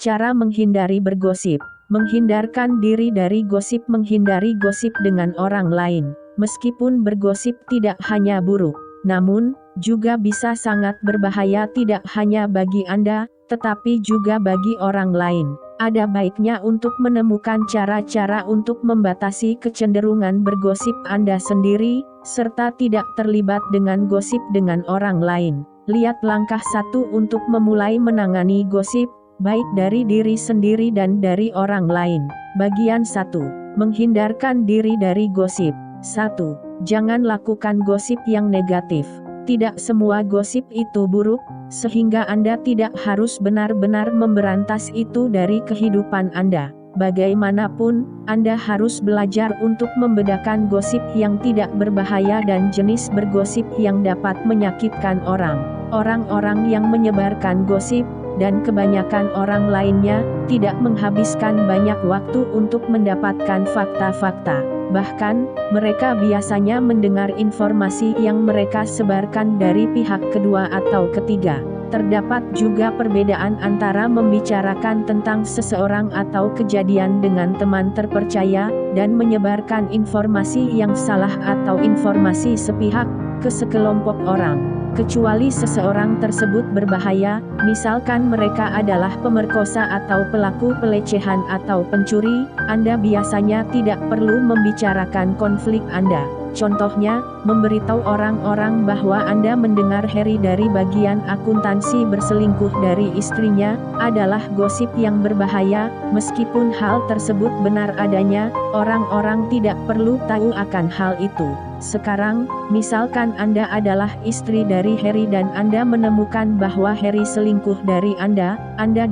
Cara menghindari bergosip. Menghindarkan diri dari gosip. Menghindari gosip dengan orang lain. Meskipun bergosip tidak hanya buruk, namun juga bisa sangat berbahaya tidak hanya bagi Anda, tetapi juga bagi orang lain. Ada baiknya untuk menemukan cara-cara untuk membatasi kecenderungan bergosip Anda sendiri, serta tidak terlibat dengan gosip dengan orang lain. Lihat langkah 1 untuk memulai menangani gosip, baik dari diri sendiri dan dari orang lain. Bagian 1. Menghindarkan diri dari gosip. 1. Jangan lakukan gosip yang negatif. Tidak semua gosip itu buruk, sehingga Anda tidak harus benar-benar memberantas itu dari kehidupan Anda. Bagaimanapun, Anda harus belajar untuk membedakan gosip yang tidak berbahaya dan jenis bergosip yang dapat menyakitkan orang. Orang-orang yang menyebarkan gosip, dan kebanyakan orang lainnya, tidak menghabiskan banyak waktu untuk mendapatkan fakta-fakta. Bahkan, mereka biasanya mendengar informasi yang mereka sebarkan dari pihak kedua atau ketiga. Terdapat juga perbedaan antara membicarakan tentang seseorang atau kejadian dengan teman terpercaya, dan menyebarkan informasi yang salah atau informasi sepihak ke sekelompok orang. Kecuali seseorang tersebut berbahaya, misalkan mereka adalah pemerkosa atau pelaku pelecehan atau pencuri, Anda biasanya tidak perlu membicarakan konflik Anda. Contohnya, memberitahu orang-orang bahwa Anda mendengar Harry dari bagian akuntansi berselingkuh dari istrinya, adalah gosip yang berbahaya. Meskipun hal tersebut benar adanya, orang-orang tidak perlu tahu akan hal itu. Sekarang, misalkan Anda adalah istri dari Harry dan Anda menemukan bahwa Harry selingkuh dari Anda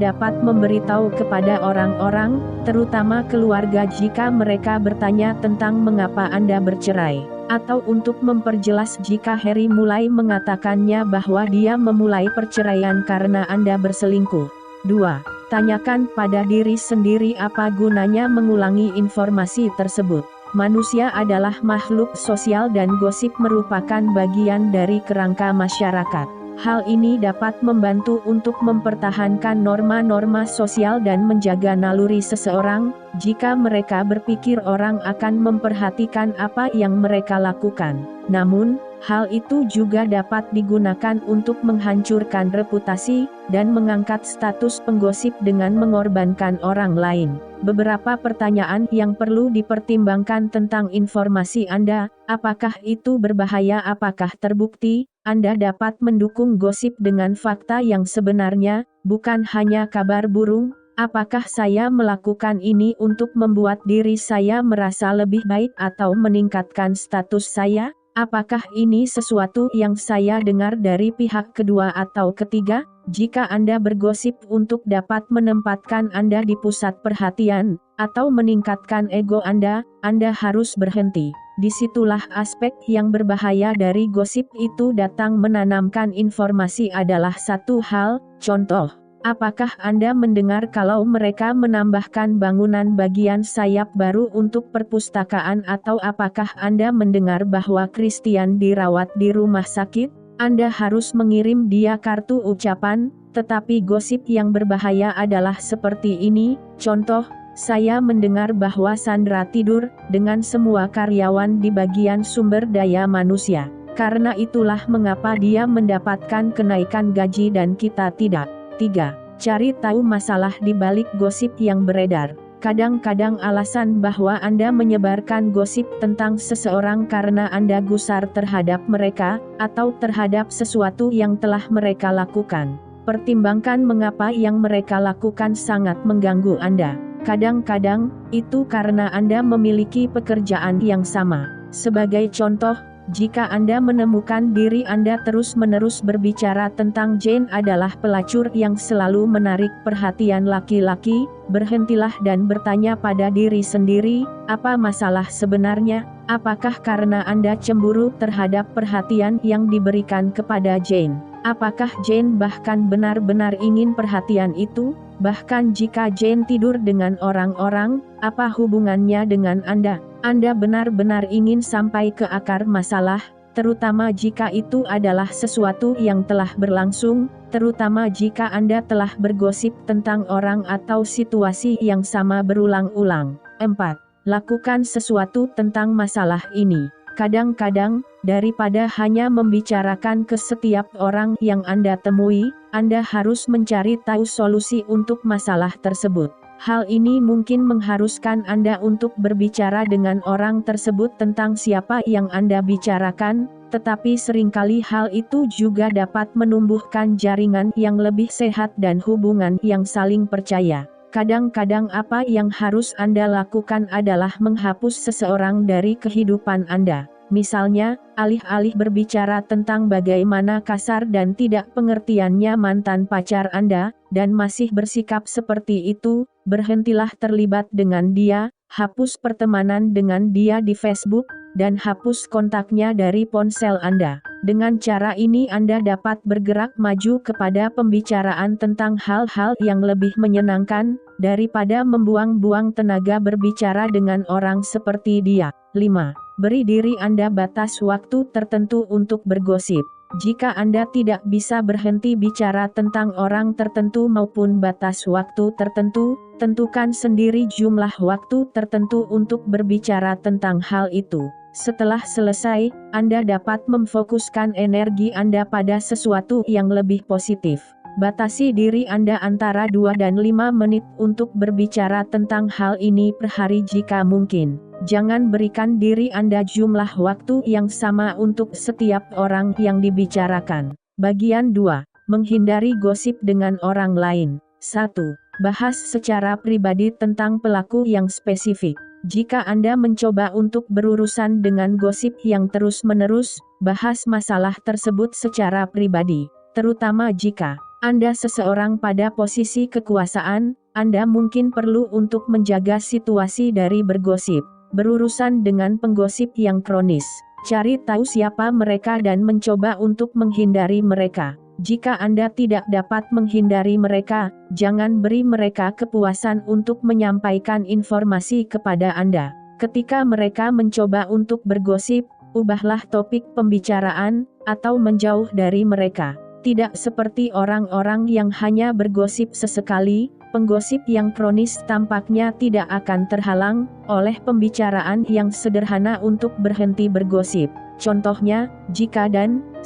dapat memberitahu kepada orang-orang, terutama keluarga jika mereka bertanya tentang mengapa Anda bercerai. Atau untuk memperjelas jika Harry mulai mengatakannya bahwa dia memulai perceraian karena Anda berselingkuh. 2. Tanyakan pada diri sendiri apa gunanya mengulangi informasi tersebut. Manusia adalah makhluk sosial dan gosip merupakan bagian dari kerangka masyarakat. Hal ini dapat membantu untuk mempertahankan norma-norma sosial dan menjaga naluri seseorang, jika mereka berpikir orang akan memperhatikan apa yang mereka lakukan. Namun, hal itu juga dapat digunakan untuk menghancurkan reputasi, dan mengangkat status penggosip dengan mengorbankan orang lain. Beberapa pertanyaan yang perlu dipertimbangkan tentang informasi Anda: apakah itu berbahaya? Apakah terbukti? Anda dapat mendukung gosip dengan fakta yang sebenarnya, bukan hanya kabar burung. Apakah saya melakukan ini untuk membuat diri saya merasa lebih baik atau meningkatkan status saya? Apakah ini sesuatu yang saya dengar dari pihak kedua atau ketiga? Jika Anda bergosip untuk dapat menempatkan Anda di pusat perhatian, atau meningkatkan ego Anda harus berhenti. Disitulah aspek yang berbahaya dari gosip itu datang. Menanamkan informasi adalah satu hal, contoh. Apakah Anda mendengar kalau mereka menambahkan bangunan bagian sayap baru untuk perpustakaan? Atau apakah Anda mendengar bahwa Christian dirawat di rumah sakit? Anda harus mengirim dia kartu ucapan. Tetapi gosip yang berbahaya adalah seperti ini, contoh, saya mendengar bahwa Sandra tidur dengan semua karyawan di bagian sumber daya manusia. Karena itulah mengapa dia mendapatkan kenaikan gaji dan kita tidak. 3. Cari tahu masalah di balik gosip yang beredar. Kadang-kadang alasan bahwa Anda menyebarkan gosip tentang seseorang karena Anda gusar terhadap mereka, atau terhadap sesuatu yang telah mereka lakukan. Pertimbangkan mengapa yang mereka lakukan sangat mengganggu Anda. Kadang-kadang, itu karena Anda memiliki pekerjaan yang sama. Sebagai contoh, jika Anda menemukan diri Anda terus-menerus berbicara tentang Jane adalah pelacur yang selalu menarik perhatian laki-laki, berhentilah dan bertanya pada diri sendiri, apa masalah sebenarnya? Apakah karena Anda cemburu terhadap perhatian yang diberikan kepada Jane? Apakah Jane bahkan benar-benar ingin perhatian itu? Bahkan jika Jane tidur dengan orang-orang, apa hubungannya dengan Anda? Anda benar-benar ingin sampai ke akar masalah, terutama jika itu adalah sesuatu yang telah berlangsung, terutama jika Anda telah bergosip tentang orang atau situasi yang sama berulang-ulang. 4. Lakukan sesuatu tentang masalah ini. Kadang-kadang, daripada hanya membicarakan ke setiap orang yang Anda temui, Anda harus mencari tahu solusi untuk masalah tersebut. Hal ini mungkin mengharuskan Anda untuk berbicara dengan orang tersebut tentang siapa yang Anda bicarakan, tetapi seringkali hal itu juga dapat menumbuhkan jaringan yang lebih sehat dan hubungan yang saling percaya. Kadang-kadang apa yang harus Anda lakukan adalah menghapus seseorang dari kehidupan Anda. Misalnya, alih-alih berbicara tentang bagaimana kasar dan tidak pengertiannya mantan pacar Anda, dan masih bersikap seperti itu, berhentilah terlibat dengan dia, hapus pertemanan dengan dia di Facebook, dan hapus kontaknya dari ponsel Anda. Dengan cara ini Anda dapat bergerak maju kepada pembicaraan tentang hal-hal yang lebih menyenangkan, daripada membuang-buang tenaga berbicara dengan orang seperti dia. 5. Beri diri Anda batas waktu tertentu untuk bergosip. Jika Anda tidak bisa berhenti bicara tentang orang tertentu maupun batas waktu tertentu, tentukan sendiri jumlah waktu tertentu untuk berbicara tentang hal itu. Setelah selesai, Anda dapat memfokuskan energi Anda pada sesuatu yang lebih positif. Batasi diri Anda antara 2 dan 5 menit untuk berbicara tentang hal ini per hari jika mungkin. Jangan berikan diri Anda jumlah waktu yang sama untuk setiap orang yang dibicarakan. Bagian 2. Menghindari gosip dengan orang lain. 1. Bahas secara pribadi tentang pelaku yang spesifik. Jika Anda mencoba untuk berurusan dengan gosip yang terus-menerus, bahas masalah tersebut secara pribadi. Terutama jika Anda seseorang pada posisi kekuasaan, Anda mungkin perlu untuk menjaga situasi dari bergosip. Berurusan dengan penggosip yang kronis. Cari tahu siapa mereka dan mencoba untuk menghindari mereka. Jika Anda tidak dapat menghindari mereka, jangan beri mereka kepuasan untuk menyampaikan informasi kepada Anda. Ketika mereka mencoba untuk bergosip, ubahlah topik pembicaraan, atau menjauh dari mereka. Tidak seperti orang-orang yang hanya bergosip sesekali, penggosip yang kronis tampaknya tidak akan terhalang oleh pembicaraan yang sederhana untuk berhenti bergosip. Contohnya, jika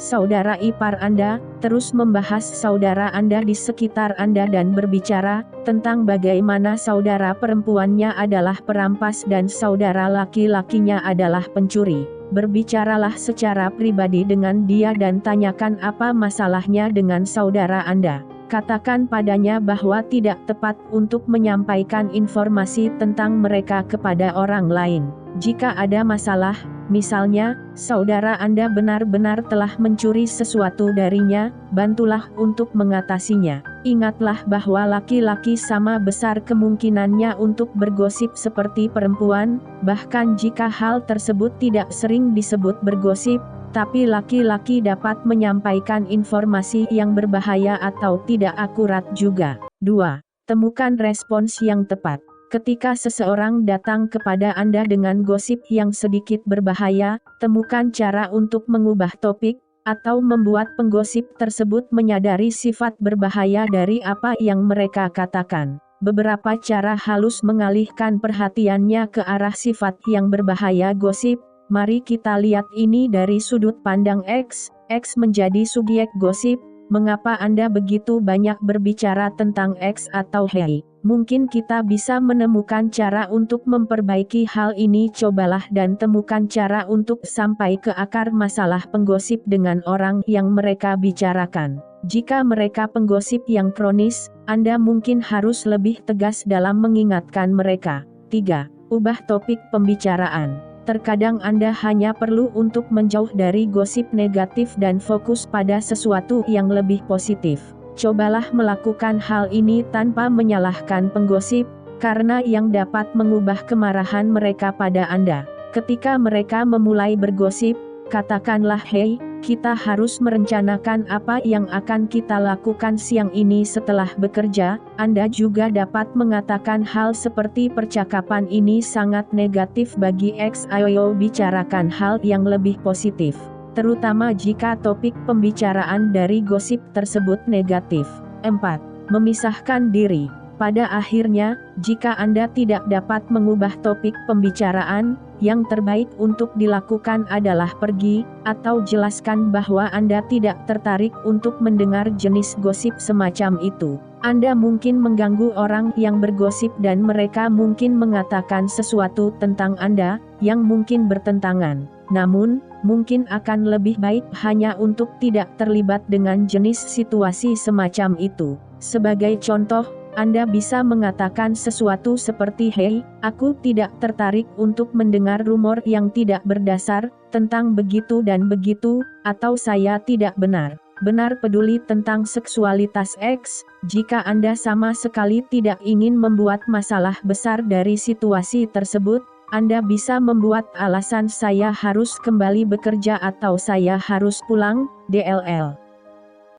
saudara ipar Anda terus membahas saudara Anda di sekitar Anda dan berbicara tentang bagaimana saudara perempuannya adalah perampas dan saudara laki-lakinya adalah pencuri. Berbicaralah secara pribadi dengan dia dan tanyakan apa masalahnya dengan saudara Anda. Katakan padanya bahwa tidak tepat untuk menyampaikan informasi tentang mereka kepada orang lain. Jika ada masalah, misalnya, saudara Anda benar-benar telah mencuri sesuatu darinya, bantulah untuk mengatasinya. Ingatlah bahwa laki-laki sama besar kemungkinannya untuk bergosip seperti perempuan, bahkan jika hal tersebut tidak sering disebut bergosip, tapi laki-laki dapat menyampaikan informasi yang berbahaya atau tidak akurat juga. 2. Temukan respons yang tepat. Ketika seseorang datang kepada Anda dengan gosip yang sedikit berbahaya, temukan cara untuk mengubah topik, atau membuat penggosip tersebut menyadari sifat berbahaya dari apa yang mereka katakan. Beberapa cara halus mengalihkan perhatiannya ke arah sifat yang berbahaya gosip. Mari kita lihat ini dari sudut pandang X. X menjadi subjek gosip. Mengapa Anda begitu banyak berbicara tentang X atau Hey? Mungkin kita bisa menemukan cara untuk memperbaiki hal ini. Cobalah dan temukan cara untuk sampai ke akar masalah penggosip dengan orang yang mereka bicarakan. Jika mereka penggosip yang kronis, Anda mungkin harus lebih tegas dalam mengingatkan mereka. 3. Ubah topik pembicaraan. Terkadang Anda hanya perlu untuk menjauh dari gosip negatif dan fokus pada sesuatu yang lebih positif. Cobalah melakukan hal ini tanpa menyalahkan penggosip, karena yang dapat mengubah kemarahan mereka pada Anda. Ketika mereka memulai bergosip, katakanlah, "Hey, kita harus merencanakan apa yang akan kita lakukan siang ini setelah bekerja." Anda juga dapat mengatakan hal seperti, "Percakapan ini sangat negatif bagi X, ayo bicarakan hal yang lebih positif." terutama jika topik pembicaraan dari gosip tersebut negatif. 4. Memisahkan diri. Pada akhirnya, jika Anda tidak dapat mengubah topik pembicaraan, yang terbaik untuk dilakukan adalah pergi, atau jelaskan bahwa Anda tidak tertarik untuk mendengar jenis gosip semacam itu. Anda mungkin mengganggu orang yang bergosip dan mereka mungkin mengatakan sesuatu tentang Anda, yang mungkin bertentangan. Namun, mungkin akan lebih baik hanya untuk tidak terlibat dengan jenis situasi semacam itu. Sebagai contoh, Anda bisa mengatakan sesuatu seperti, "Hei, aku tidak tertarik untuk mendengar rumor yang tidak berdasar, tentang begitu dan begitu," atau "Saya tidak benar-benar peduli tentang seksualitas X." Jika Anda sama sekali tidak ingin membuat masalah besar dari situasi tersebut, Anda bisa membuat alasan "Saya harus kembali bekerja" atau "Saya harus pulang, DLL."